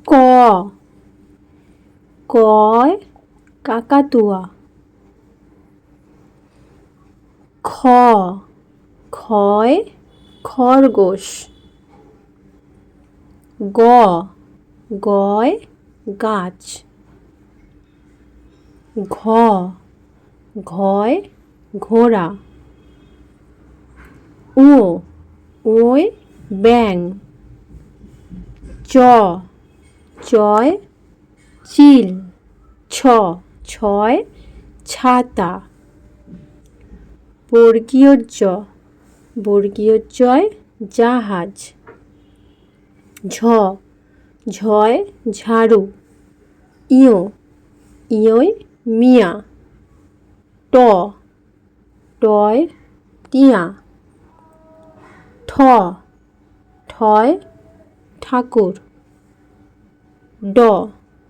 ক, কয় কাকাতুয়া। খ, খয় খরগোশ। গ, গয় গাছ। ঘ, ঘয় ঘোড়া। উ, ওয় ব্যাঙ। চ, চয় চিল। ছ, ছয় ছাতা। বর্গীয় জ, বর্গীয় জয় জাহাজ। ঝ, ঝয় ঝাড়ু। ইয়, ইয়য় মিয়া। ট, টয় টিয়া। ঠ, ঠয় ঠাকুর। ড,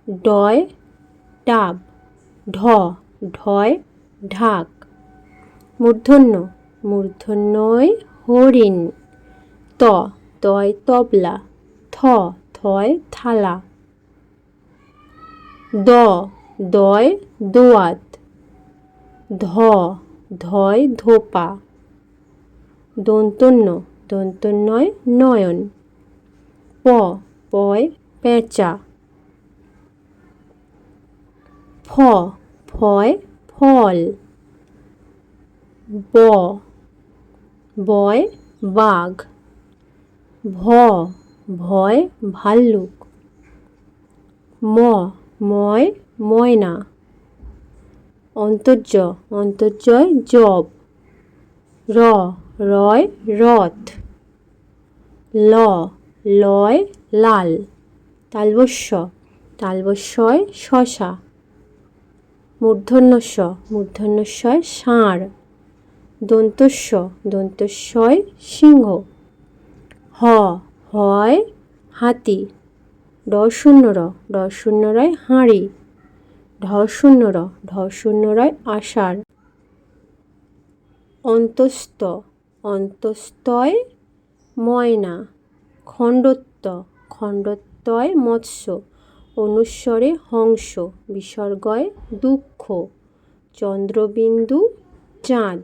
ডয় ডাব। ঢ, ঢয় ঢাক। মূর্ধন্য, মূর্ধন্যয় হরিণ। ত, তয় তবলা। থ, থয় থালা। দ, দয় দোয়াত। ধ, ধয় ধোপা। দন্তন্য, দন্তন্যয় নয়ন। প, পয় পেঁচা। ফ, ফয় ফল। ব, বয় বাঘ। ভ, ভয় ভাল্লুক। ম, ময় ময়না। অন্তর্জ, অন্তর্জয় জব। র, রয় রথ। ল, লয় লাল। তালবস্য, তালবস্যয় শশা। মূর্ধন্য ষ, মূর্ধন্যস্বয় ষাঁড়। দন্তস্ব, দন্তস্বয় সিংহ। হ, হয় হাতি। ড শূন্য র, ড শূন্য রয় হাঁড়ি। ঢ শূন্য র, ঢ শূন্য রয় আষাঢ়। অন্তস্ত, অন্তস্তয় ময়না। খণ্ডত্ব, খণ্ডত্বয় মৎস্য। অনুস্বরে হংস। বিসর্গয় দুঃখ। চন্দ্রবিন্দু চাঁদ।